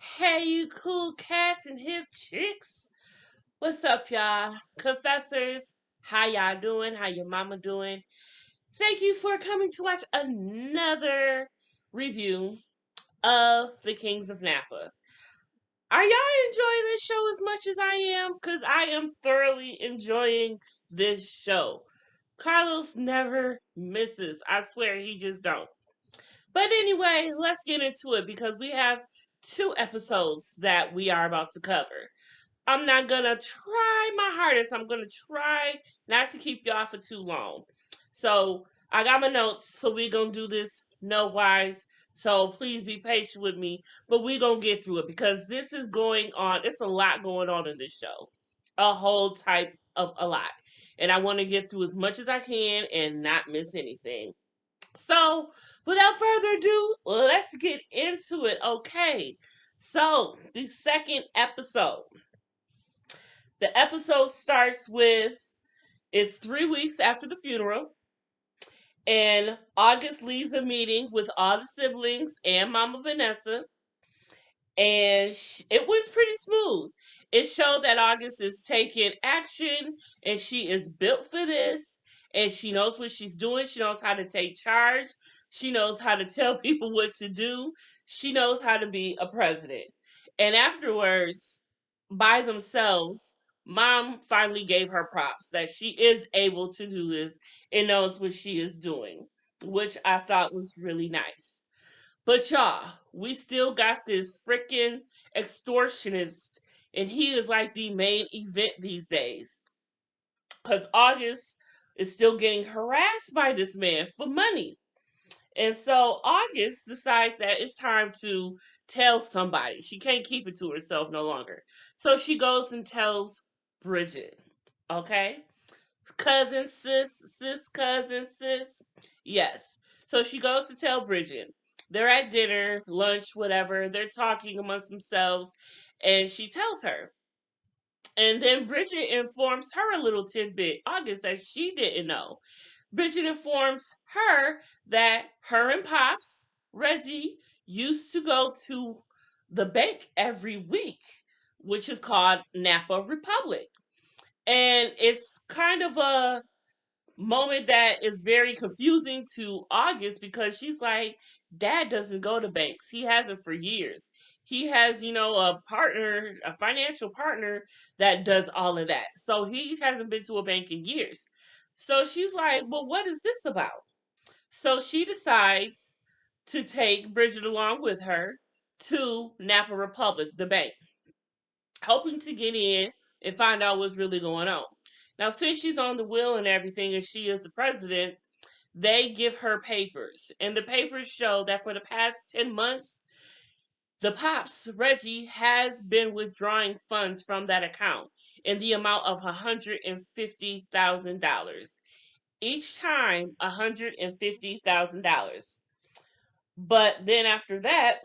Hey, you cool cats and hip chicks. What's up, y'all? Confessors, how y'all doing? How your mama doing? Thank you for coming to watch another review of The Kings of Napa. Are y'all enjoying this show as much as I am? Because I am thoroughly enjoying this show. Carlos never misses. I swear he just don't. But anyway, let's get into it because we have two episodes that we are about to cover. I'm not gonna try my hardest. I'm gonna try not to keep y'all for too long. So I got my notes, so we're gonna do this no wise. So please be patient with me, but we're gonna get through it because this is going on. It's a lot going on in this show, a whole type of a lot, and I want to get through as much as I can and not miss anything. So, without further ado, let's get into it. Okay. So, the second episode. The episode starts with it's 3 weeks after the funeral, and August leads a meeting with all the siblings and Mama Vanessa, and it went pretty smooth. It showed that August is taking action and she is built for this and she knows what she's doing. She knows how to take charge. She knows how to tell people what to do. She knows how to be a president. And afterwards, by themselves, Mom finally gave her props that she is able to do this and knows what she is doing, which I thought was really nice. But y'all, we still got this freaking extortionist, and he is like the main event these days. Because August is still getting harassed by this man for money. And so August decides that it's time to tell somebody. She can't keep it to herself no longer. So she goes and tells Bridget. Okay? Cousin, cousin, sis. Yes. So she goes to tell Bridget. They're at dinner, lunch, whatever. They're talking amongst themselves, and she tells her. And then Bridget informs her a little tidbit, August, that she didn't know. Bridget informs her that her and Pops, Reggie, used to go to the bank every week, which is called Napa Republic. And it's kind of a moment that is very confusing to August because she's like, Dad doesn't go to banks. He hasn't for years. He has, a partner, a financial partner that does all of that. So he hasn't been to a bank in years. So she's like, well, what is this about? So she decides to take Bridget along with her to Napa Republic, the bank, hoping to get in and find out what's really going on. Now, since she's on the wheel and everything, and she is the president, they give her papers. And the papers show that for the past 10 months, the Pops, Reggie, has been withdrawing funds from that account in the amount of $150,000. Each time, $150,000. But then after that,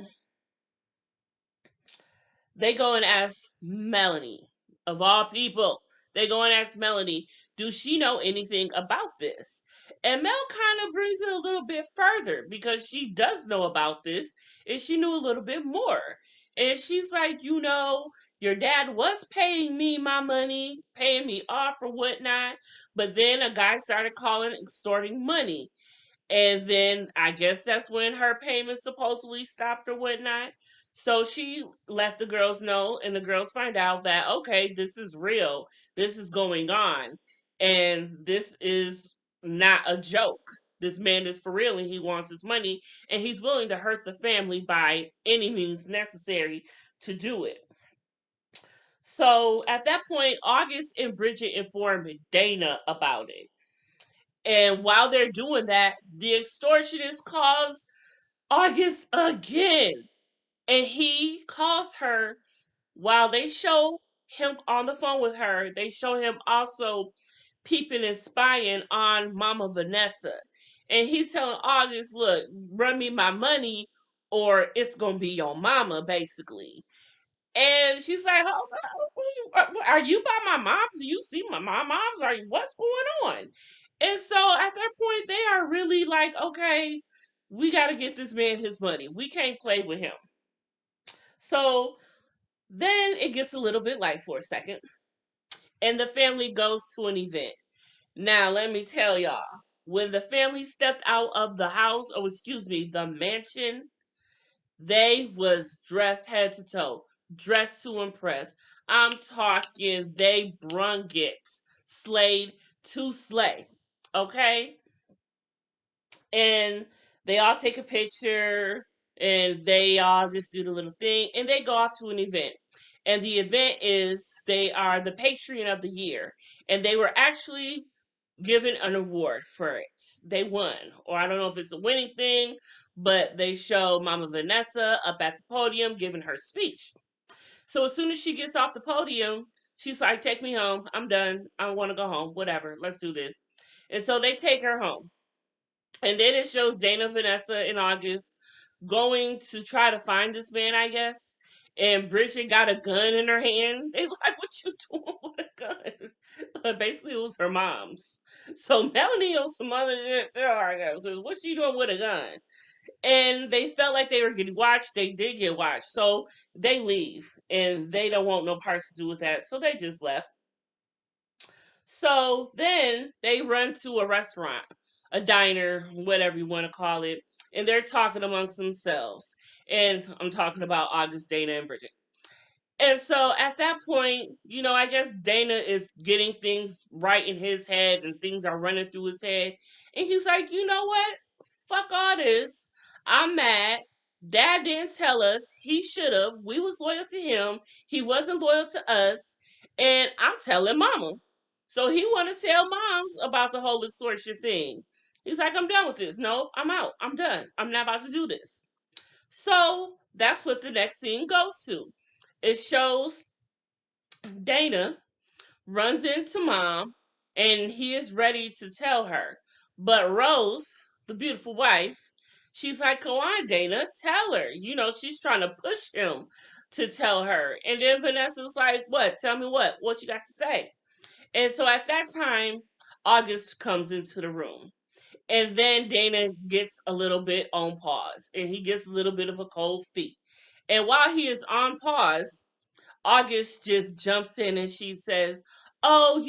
they go and ask Melanie, of all people, they go and ask Melanie, does she know anything about this? And Mel kind of brings it a little bit further because she does know about this and she knew a little bit more. And she's like, your dad was paying me my money, paying me off or whatnot, but then a guy started calling extorting money. And then I guess that's when her payments supposedly stopped or whatnot. So she let the girls know, and the girls find out that, okay, this is real. This is going on. And this is not a joke. This man is for real and he wants his money, and he's willing to hurt the family by any means necessary to do it. So at that point, August and Bridget inform Dana about it. And while they're doing that, the extortionist calls August again. And he calls her while they show him on the phone with her, they show him also peeping and spying on Mama Vanessa. And he's telling August, look, run me my money or it's going to be your mama, basically. And she's like, are you by my mom's? Do you see my mom's? What's going on? And so at that point, they are are really like, okay, we got to get this man his money. We can't play with him. So then it gets a little bit light for a second, and the family goes to an event. Now, let me tell y'all, when the family stepped out of the house, or excuse me, the mansion, they was dressed head to toe, dressed to impress. I'm talking they brung it, slayed to slay. Okay? And they all take a picture and they all just do the little thing and they go off to an event. And the event is they are the patron of the year. And they were actually given an award for it. They won. Or I don't know if it's a winning thing, but they show Mama Vanessa up at the podium giving her speech. So as soon as she gets off the podium, she's like, "Take me home. I'm done. I want to go home. Whatever. Let's do this." And so they take her home. And then it shows Dana, Vanessa, and August going to try to find this man, I guess. And Bridget got a gun in her hand. They like, "What you doing with a gun?" But basically, it was her mom's. So Melanie or some other didn't tell her, I guess, "What she doing with a gun?" And they felt like they were getting watched. They did get watched. So they leave. And they don't want no parts to do with that. So they just left. So then they run to a restaurant, a diner, whatever you want to call it, and they're talking amongst themselves. And I'm talking about August, Dana, and Bridget. And so at that point, I guess Dana is getting things right in his head and things are running through his head. And he's like, "You know what? Fuck all this. I'm mad. Dad didn't tell us. He should have. We was loyal to him. He wasn't loyal to us. And I'm telling mama." So he want to tell moms about the whole extortion thing. He's like, "I'm done with this. No, I'm out. I'm done. I'm not about to do this." So that's what the next scene goes to. It shows Dana runs into mom and he is ready to tell her. But Rose, the beautiful wife, she's like, "Come on, Dana, tell her." She's trying to push him to tell her. And then Vanessa's like, "What? Tell me what? What you got to say?" And so at that time, August comes into the room. And then Dana gets a little bit on pause and he gets a little bit of a cold feet. And while he is on pause, August just jumps in and she says, "Oh,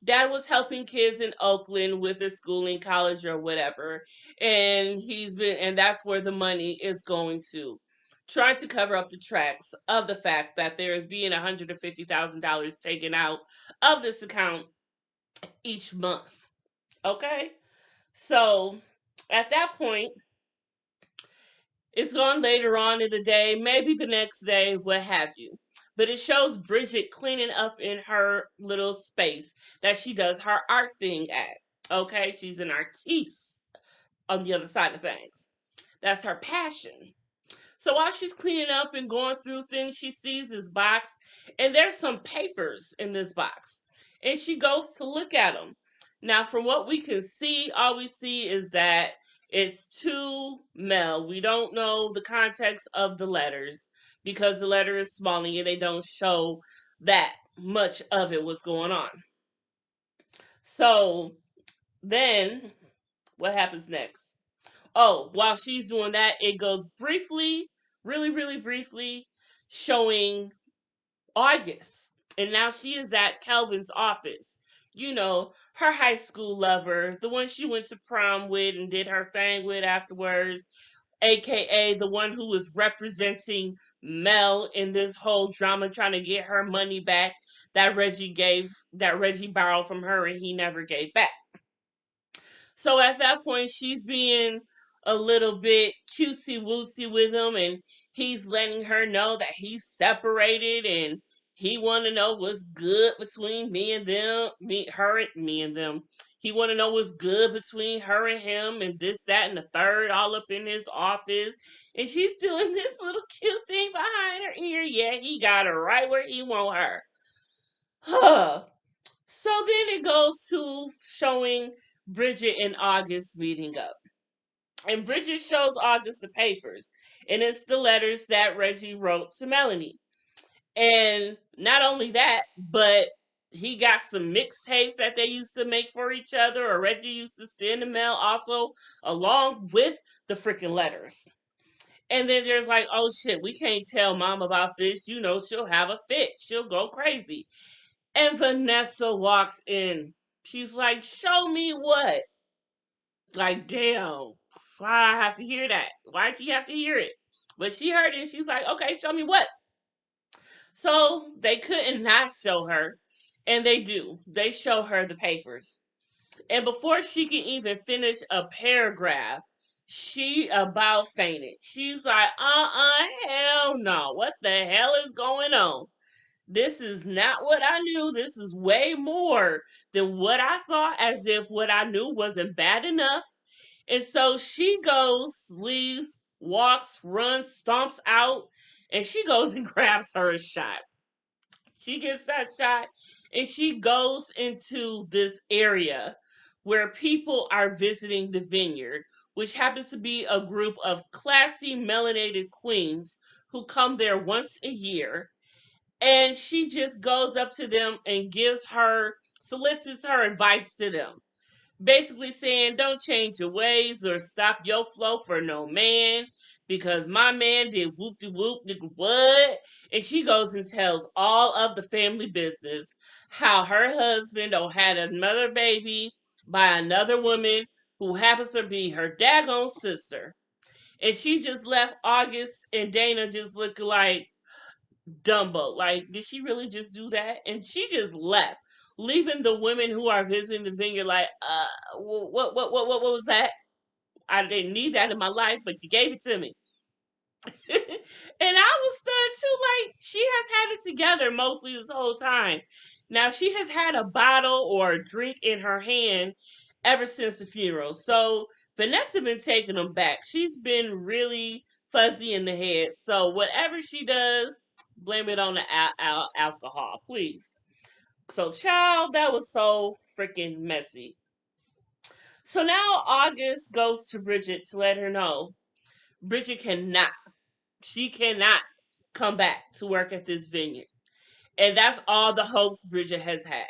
Dad was helping kids in Oakland with their schooling, college, or whatever. And that's where the money is going to." Trying to cover up the tracks of the fact that there is being $150,000 taken out of this account each month. Okay? So at that point, it's gone later on in the day, maybe the next day, what have you. But it shows Bridget cleaning up in her little space that she does her art thing at. Okay, she's an artiste on the other side of things. That's her passion. So while she's cleaning up and going through things, she sees this box, and there's some papers in this box. And she goes to look at them. Now, from what we can see, all we see is that it's to Mel. We don't know the context of the letters because the letter is small and they don't show that much of it was going on. So then, what happens next? Oh, while she's doing that, it goes briefly, really, really briefly, showing August. And now she is at Kelvin's office. Her high school lover, the one she went to prom with and did her thing with afterwards, aka the one who was representing Mel in this whole drama, trying to get her money back that Reggie borrowed from her and he never gave back. So at that point, she's being a little bit cutesy wootsy with him, and he's letting her know that he's separated, and he want to know what's good between me and them, me and them. He want to know what's good between her and him, and this, that, and the third, all up in his office. And she's doing this little cute thing behind her ear. Yeah, he got her right where he want her. Huh. So then it goes to showing Bridget and August meeting up. And Bridget shows August the papers. And it's the letters that Reggie wrote to Melanie. And not only that, but he got some mixtapes that they used to make for each other, or Reggie used to send the mail also, along with the freaking letters. And then there's like, oh shit, we can't tell mom about this. You know, she'll have a fit. She'll go crazy. And Vanessa walks in. She's like, show me what? Like, damn. Why I have to hear that? Why'd she have to hear it? But she heard it. She's like, okay, show me what? So they couldn't not show her. And they do. They show her the papers. And before she can even finish a paragraph, she about fainted. She's like, hell no. What the hell is going on? This is not what I knew. This is way more than what I thought, as if what I knew wasn't bad enough. And so she goes, leaves, walks, runs, stomps out, and she goes and grabs her a shot. She gets that shot and she goes into this area where people are visiting the vineyard, which happens to be a group of classy melanated queens who come there once a year. And she just goes up to them and solicits her advice to them, basically saying, don't change your ways or stop your flow for no man, because my man did whoop de whoop nigga what. And she goes and tells all of the family business, how her husband had another baby by another woman who happens to be her daggone sister. And she just left August and Dana just looking like Dumbo. Like, did she really just do that? And she just left, leaving the women who are visiting the vineyard like, what was that? I didn't need that in my life, but you gave it to me. And I was stunned too. Like, she has had it together mostly this whole time. Now she has had a bottle or a drink in her hand ever since the funeral. So Vanessa been taking them back. She's been really fuzzy in the head. So whatever she does, blame it on the alcohol, please. So, child, that was so freaking messy. So now August goes to Bridget to let her know Bridget cannot come back to work at this vineyard. And that's all the hopes Bridget has had.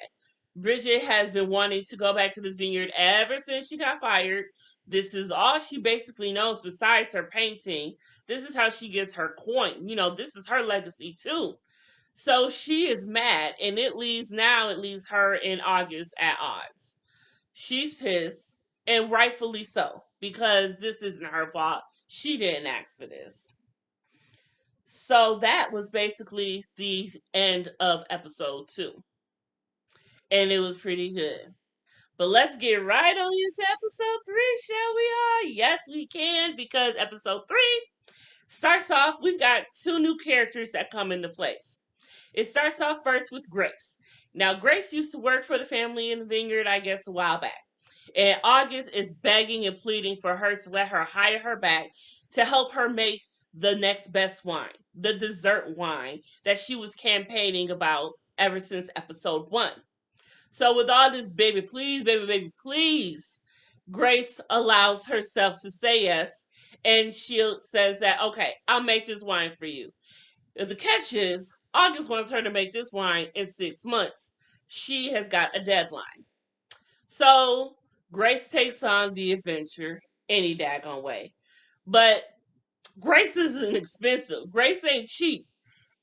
Bridget has been wanting to go back to this vineyard ever since she got fired. This is all she basically knows besides her painting. This is how she gets her coin. You know, this is her legacy too. So she is mad, and it leaves her and August at odds. She's pissed, and rightfully so, because this isn't her fault. She didn't ask for this. So that was basically the end of episode 2. And it was pretty good. But let's get right on into episode 3, shall we all? Yes, we can, because episode 3 starts off, we've got 2 new characters that come into place. It starts off first with Grace. Now, Grace used to work for the family in the vineyard, I guess, a while back. And August is begging and pleading for her to let her hire her back to help her make the next best wine, the dessert wine that she was campaigning about ever since episode 1. So, with all this baby, please, Grace allows herself to say yes. And she says that, okay, I'll make this wine for you. The catch is, August wants her to make this wine in 6 months. She has got a deadline. So Grace takes on the adventure any daggone way. But Grace isn't expensive. Grace ain't cheap.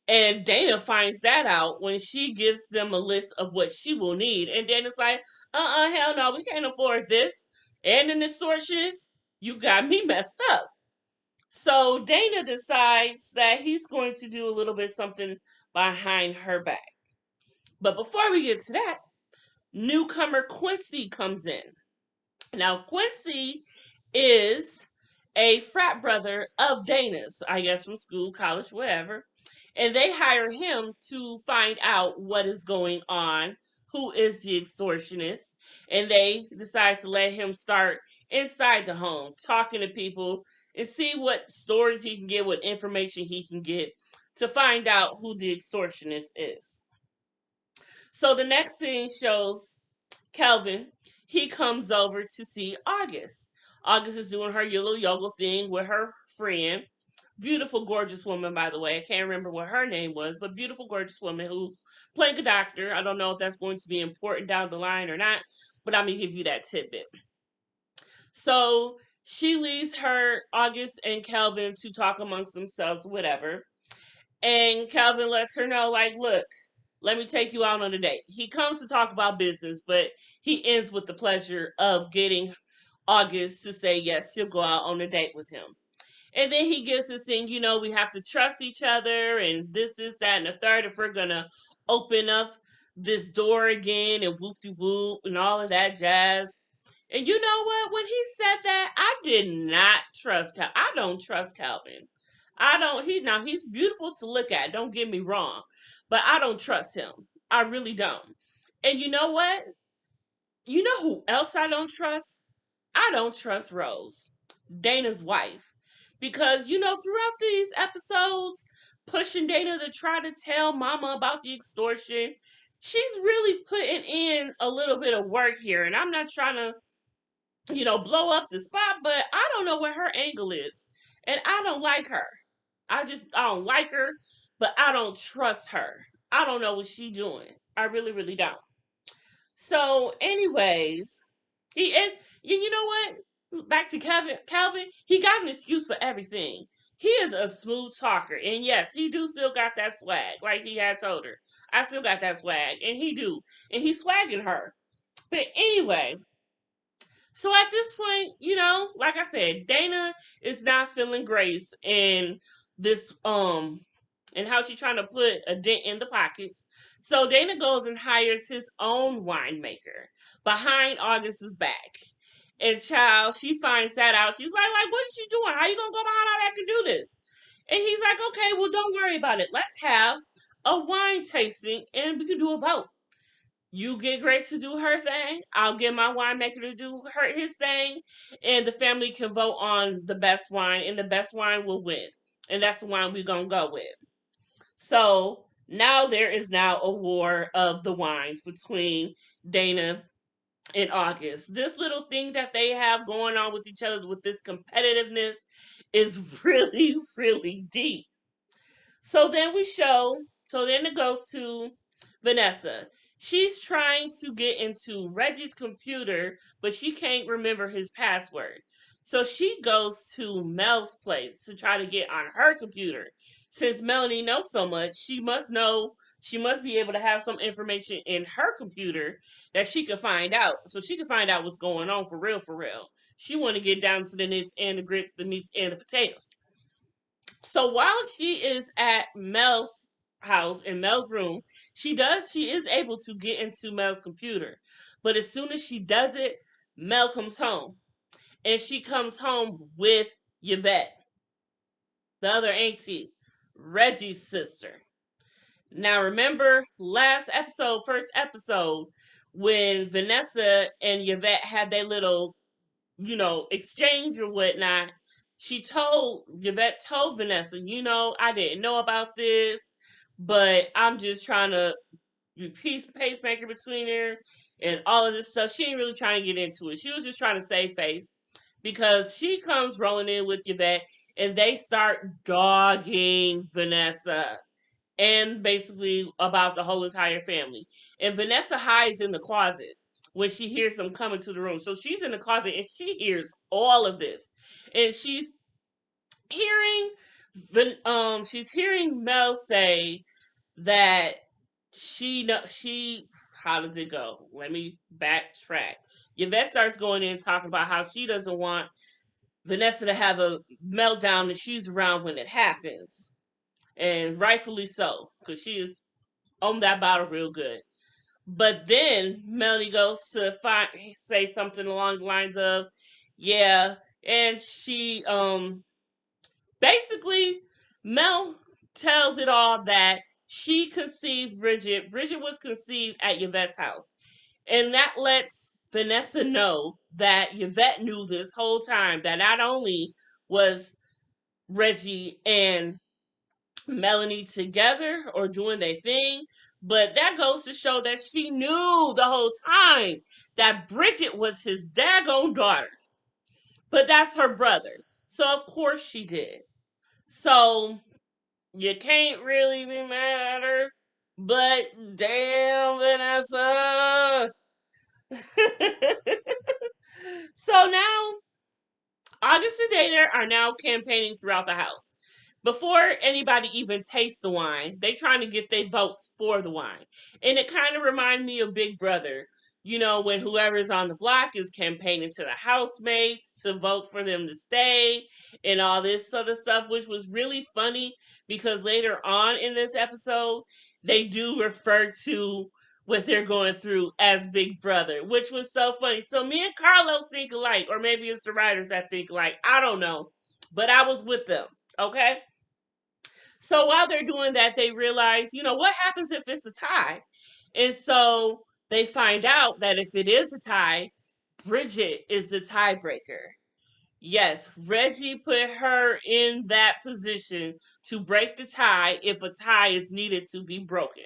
And Dana finds that out when she gives them a list of what she will need. And Dana's like, hell no, we can't afford this. And an extortionist, you got me messed up. So Dana decides that he's going to do a little bit something behind her back. But before we get to that, newcomer Quincy comes in. Now, Quincy is a frat brother of Dana's, I guess from school, college, whatever. And they hire him to find out what is going on, who is the extortionist. And they decide to let him start inside the home, talking to people and see what stories he can get, what information he can get to find out who the extortionist is. So the next scene shows Kelvin. He comes over to see August. August is doing her little yoga thing with her friend. beautiful, gorgeous woman, by the way. I can't remember what her name was, but beautiful, gorgeous woman who's playing a doctor. I don't know if that's going to be important down the line or not, but I'm going to give you that tidbit. So she leaves her August and Kelvin to talk amongst themselves, whatever. And Calvin lets her know, like, look, let me take you out on a date. He comes to talk about business, but he ends with the pleasure of getting August to say yes, she'll go out on a date with him. And then he gives this thing, we have to trust each other and this, that, and the third if we're gonna open up this door again and whoop de whoop and all of that jazz. And you know what? When he said that, I did not trust Calvin. I don't trust Calvin. I don't he's beautiful to look at, don't get me wrong. But I don't trust him. I really don't. And you know what? You know who else I don't trust? I don't trust Rose, Dana's wife. Because, throughout these episodes, pushing Dana to try to tell Mama about the extortion, she's really putting in a little bit of work here. And I'm not trying to, blow up the spot, but I don't know what her angle is. And I don't like her. I don't like her, but I don't trust her. I don't know what she's doing. I really, really don't. So, anyways, and you know what? Back to Calvin, he got an excuse for everything. He is a smooth talker, and yes, he do still got that swag, like he had told her. I still got that swag, and he do, and he's swagging her. But anyway, so at this point, like I said, Dana is not feeling Grace in this and how she's trying to put a dent in the pockets. So Dana goes and hires his own winemaker behind August's back. And child, she finds that out. She's like, what is she doing? How you gonna go behind our back and do this? And he's like, okay, well, don't worry about it. Let's have a wine tasting and we can do a vote. You get Grace to do her thing. I'll get my winemaker to do his thing, and the family can vote on the best wine, and the best wine will win. And that's the wine we're gonna go with. So now there is now a war of the wines between Dana and August. This little thing that they have going on with each other with this competitiveness is really, really deep. So then it goes to Vanessa. She's trying to get into Reggie's computer, but she can't remember his password. So she goes to Mel's place to try to get on her computer. Since Melanie knows so much, she must be able to have some information in her computer that she can find out. So she can find out what's going on for real, for real. She want to get down to the nits and the grits, the meats and the potatoes. So while she is at Mel's house in Mel's room, she is able to get into Mel's computer. But as soon as she does it, Mel comes home. And she comes home with Yvette, the other auntie, Reggie's sister. Now remember first episode, when Vanessa and Yvette had their little, exchange or whatnot, Yvette told Vanessa, I didn't know about this, but I'm just trying to be pacemaker between her and all of this stuff. She ain't really trying to get into it. She was just trying to save face because she comes rolling in with Yvette and they start dogging Vanessa and basically about the whole entire family. And Vanessa hides in the closet when she hears them coming to the room. So she's in the closet and she hears all of this. And hearing she's hearing Mel say that she how does it go? Let me backtrack. Yvette starts going in talking about how she doesn't want Vanessa to have a meltdown and she's around when it happens. And rightfully so, because she is on that bottle real good. But then Melanie goes to say something along the lines of, yeah, and she basically Mel tells it all that she conceived Bridget. Bridget was conceived at Yvette's house. And that lets Vanessa know that Yvette knew this whole time that not only was Reggie and Melanie together or doing their thing, but that goes to show that she knew the whole time that Bridget was his daggone daughter. But that's her brother. So of course she did. So you can't really be mad at her. But damn, Vanessa. So now August and Dana are now campaigning throughout the House. Before anybody even tastes the wine, they trying to get their votes for the wine. And it kind of reminded me of Big Brother. You know, when whoever's on the block is campaigning to the housemates to vote for them to stay and all this other stuff, which was really funny because later on in this episode, they do refer to what they're going through as Big Brother, which was so funny. So me and Carlos think alike, or maybe it's the writers that think alike. I don't know. But I was with them. Okay. So while they're doing that, they realize, what happens if it's a tie? And so they find out that if it is a tie, Bridget is the tiebreaker. Yes, Reggie put her in that position to break the tie if a tie is needed to be broken.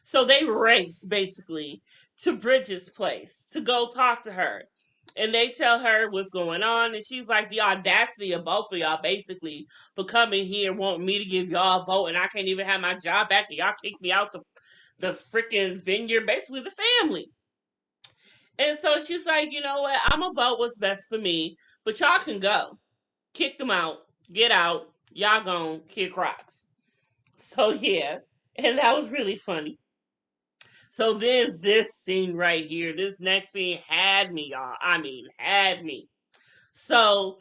So they race basically to Bridget's place to go talk to her. And they tell her what's going on. And she's like, the audacity of both of y'all basically for coming here wanting me to give y'all a vote. And I can't even have my job back. And y'all kicked me out the freaking vineyard, basically the family. And so she's like, you know what? I'm going to vote what's best for me. But y'all can go. Kick them out. Get out. Y'all gone kick rocks. So yeah. And that was really funny. So then this scene right here, this next scene had me, y'all. I mean, had me. So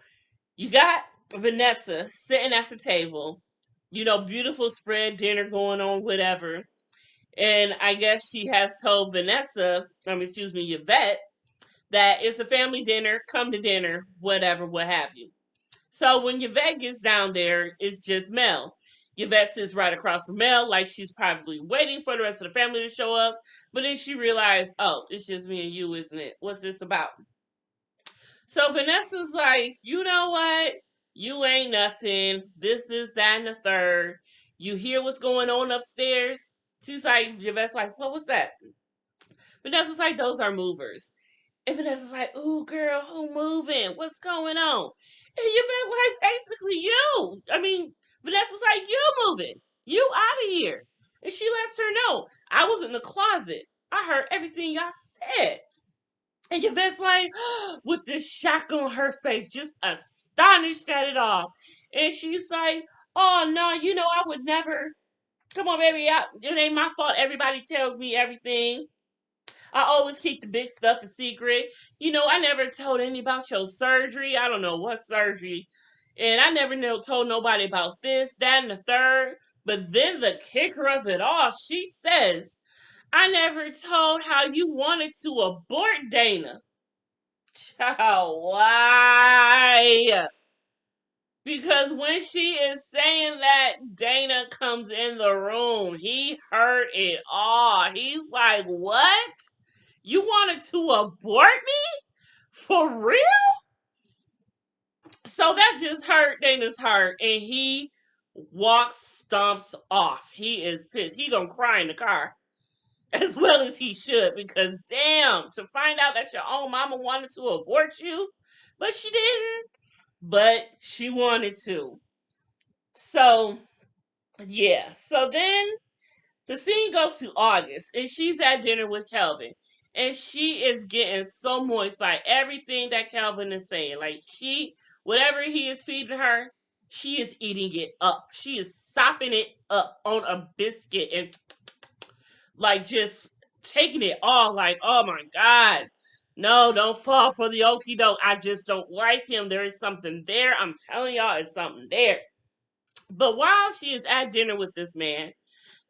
you got Vanessa sitting at the table, beautiful spread dinner going on, whatever. And I guess she has told Yvette, that it's a family dinner, come to dinner, whatever, what have you. So when Yvette gets down there, it's just Mel. Yvette sits right across from Mel, like she's probably waiting for the rest of the family to show up. But then she realized, oh, it's just me and you, isn't it? What's this about? So Vanessa's like, you know what? You ain't nothing. This is that and the third. You hear what's going on upstairs? She's like, Yvette's like, what was that? Vanessa's like, those are movers. And Vanessa's like, ooh, girl, who moving? What's going on? And Yvette like, basically you. I mean, Vanessa's like, you moving. You out of here. And she lets her know, I was in the closet. I heard everything y'all said. And Yvette's like, with this shock on her face, just astonished at it all. And she's like, oh, no, I would never. Come on, baby. It ain't my fault. Everybody tells me everything. I always keep the big stuff a secret. I never told anybody about your surgery. I don't know what surgery. And I never told nobody about this, that, and the third. But then the kicker of it all, she says, I never told how you wanted to abort Dana. Child, why? Because when she is saying that, Dana comes in the room. He heard it all. He's like, what? You wanted to abort me? For real? So that just hurt Dana's heart. And he stomps off. He is pissed. He gonna cry in the car. As well as he should. Because damn, to find out that your own mama wanted to abort you. But she didn't. But she wanted to. So, yeah. So then the scene goes to August, and she's at dinner with Kelvin. And she is getting so moist by everything that Kelvin is saying. Like, whatever he is feeding her, she is eating it up. She is sopping it up on a biscuit and, like, just taking it all. Like, oh my God. No, don't fall for the okie doke. I just don't like him. There is something there. I'm telling y'all, it's something there. But while she is at dinner with this man,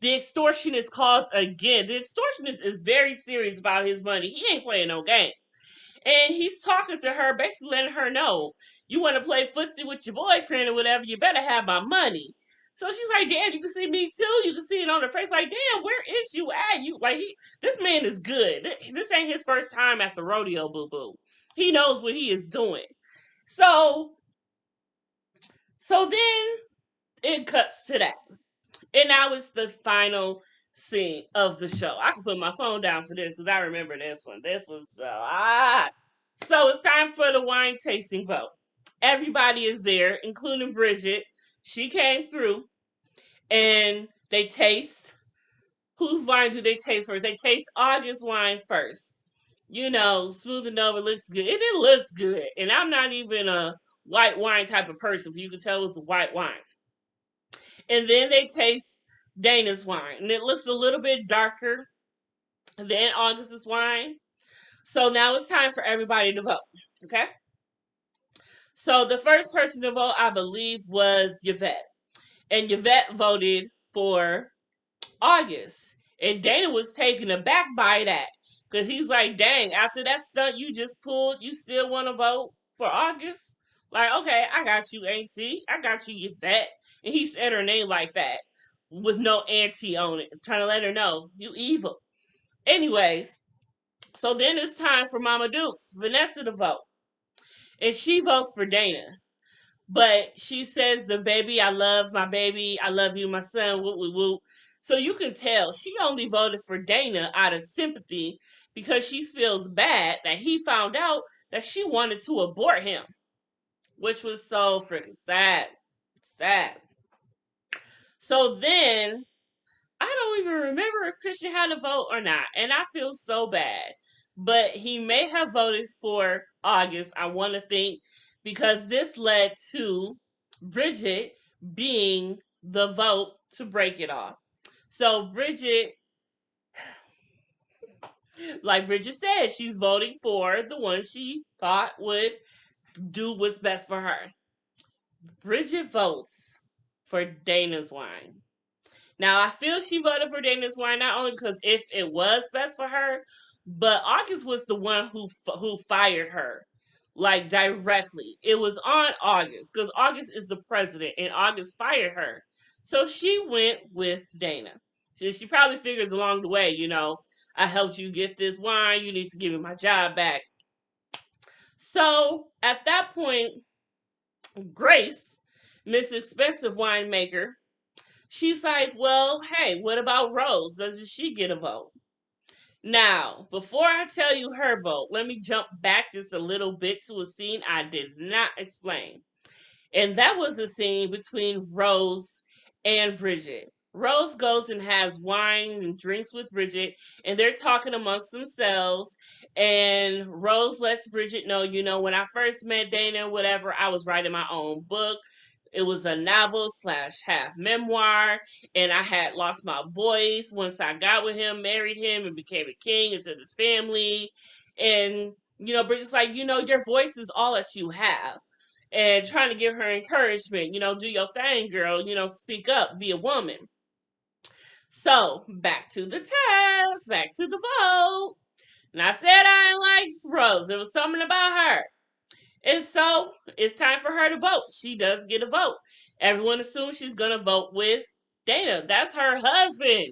the extortionist calls again. The extortionist is very serious about his money. He ain't playing no games. And he's talking to her, basically letting her know, you want to play footsie with your boyfriend or whatever, you better have my money. So she's like, damn, you can see me too. You can see it on her face. Like, damn, where is you at? This man is good. This ain't his first time at the rodeo, boo boo. He knows what he is doing. So, so then it cuts to that. And now it's the final scene of the show. I can put my phone down for this because I remember this one. This was So it's time for the wine tasting vote. Everybody is there, including Bridget. She came through, and they taste. Whose wine do they taste first? They taste August wine first. Smooth and over, looks good. And it looks good. And I'm not even a white wine type of person. For you can tell it's a white wine. And then they taste Dana's wine. And it looks a little bit darker than August's wine. So now it's time for everybody to vote. Okay? So the first person to vote, I believe, was Yvette. And Yvette voted for August. And Dana was taken aback by that. Because he's like, dang, after that stunt you just pulled, you still want to vote for August? Like, okay, I got you, Auntie. I got you, Yvette. And he said her name like that with no auntie on it, trying to let her know, you evil. Anyways, so then it's time for Mama Dukes, Vanessa, to vote. And she votes for Dana. But she says, the baby, I love my baby. I love you, my son. Whoop, whoop, whoop. So you can tell she only voted for Dana out of sympathy because she feels bad that he found out that she wanted to abort him, which was so freaking sad. Sad. So then I don't even remember if Christian had a vote or not, and I feel so bad. But he may have voted for August, I want to think, because this led to Bridget being the vote to break it off. So Bridget, like Bridget said, she's voting for the one she thought would do what's best for her. Bridget votes for Dana's wine. Now, I feel she voted for Dana's wine not only because if it was best for her, but August was the one who fired her, like directly. It was on August because August is the president, and August fired her. So she went with Dana. She probably figures along the way, I helped you get this wine. You need to give me my job back. So at that point, Grace, Miss Expensive Winemaker, she's like, well, hey, what about Rose? Doesn't she get a vote? Now, before I tell you her vote, let me jump back just a little bit to a scene I did not explain. And that was a scene between Rose and Bridget. Rose goes and has wine and drinks with Bridget, and they're talking amongst themselves. And Rose lets Bridget know, when I first met Dana, whatever, I was writing my own book. It was a novel slash half memoir, and I had lost my voice once I got with him, married him, and became a king into his family. And, Bridget's like, your voice is all that you have, and trying to give her encouragement, do your thing, girl, speak up, be a woman. So back to the test, back to the vote. And I said I didn't like Rose. There was something about her. And so it's time for her to vote. She does get a vote. Everyone assumes she's going to vote with Dana. That's her husband.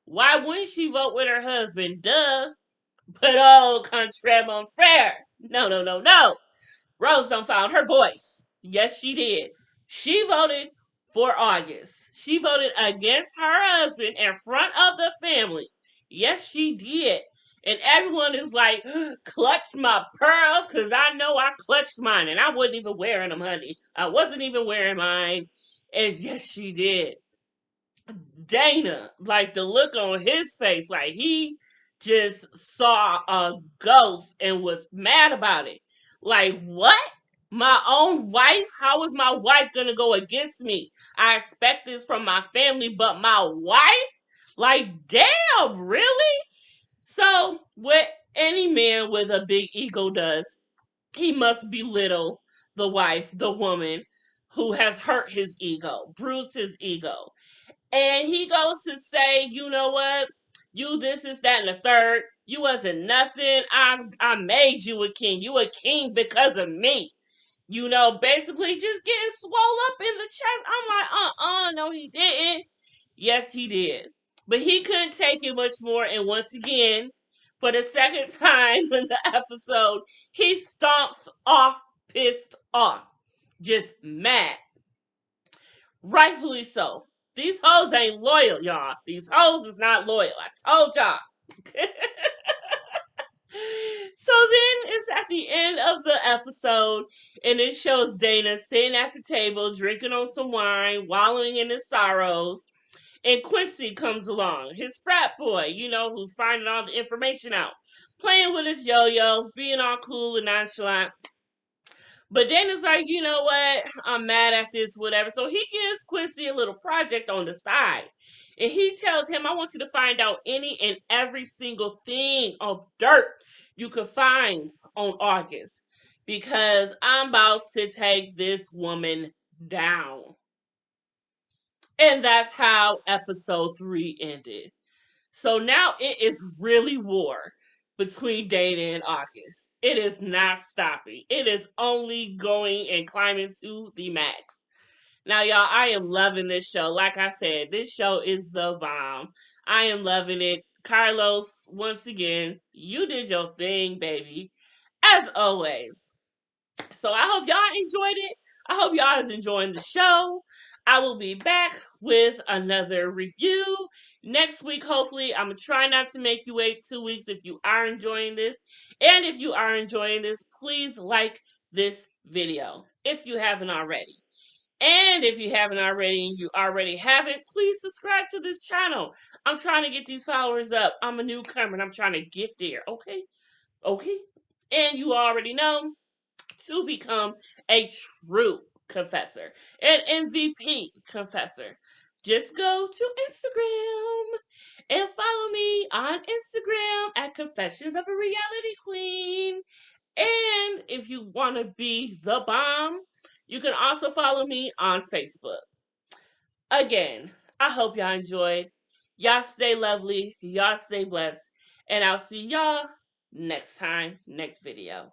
Why wouldn't she vote with her husband? Duh. But oh, contraire mon frere. No, no, no, no. Rose done found her voice. Yes, she did. She voted for August. She voted against her husband in front of the family. Yes, she did. And everyone is like, clutch my pearls, because I know I clutched mine. And I wasn't even wearing them, honey. I wasn't even wearing mine. And yes, she did. Dana, like the look on his face, like he just saw a ghost and was mad about it. Like, what? My own wife? How is my wife gonna go against me? I expect this from my family, but my wife? Like, damn, really? So, what any man with a big ego does, he must belittle the wife, the woman who has hurt his ego, bruised his ego. And he goes to say, you know what? You this is that and the third. You wasn't nothing. I made you a king. You a king because of me. Basically just getting swole up in the chest. I'm like, no, he didn't. Yes, he did. But he couldn't take it much more. And once again, for the second time in the episode, he stomps off, pissed off, just mad. Rightfully so. These hoes ain't loyal, y'all. These hoes is not loyal. I told y'all. So then it's at the end of the episode, and it shows Dana sitting at the table, drinking on some wine, wallowing in his sorrows. And Quincy comes along, his frat boy, who's finding all the information out, playing with his yo-yo, being all cool and nonchalant. But Dana's like, you know what? I'm mad at this, whatever. So he gives Quincy a little project on the side. And he tells him, I want you to find out any and every single thing of dirt you could find on August. Because I'm about to take this woman down. And that's how episode 3 ended. So now it is really war between Dana and August. It is not stopping. It is only going and climbing to the max. Now, y'all, I am loving this show. Like I said, this show is the bomb. I am loving it. Carlos, once again, you did your thing, baby. As always. So I hope y'all enjoyed it. I hope y'all is enjoying the show. I will be back with another review next week. Hopefully, I'm gonna try not to make you wait 2 weeks if you are enjoying this. And if you are enjoying this, please like this video if you haven't already. And if you haven't already and you already haven't, please subscribe to this channel. I'm trying to get these followers up. I'm a newcomer and I'm trying to get there. Okay? Okay? And you already know, to become a true confessor, an MVP confessor, just go to Instagram and follow me on Instagram at Confessions of a Reality Queen. And if you want to be the bomb, you can also follow me on Facebook. Again, I hope y'all enjoyed. Y'all stay lovely. Y'all stay blessed. And I'll see y'all next time, next video.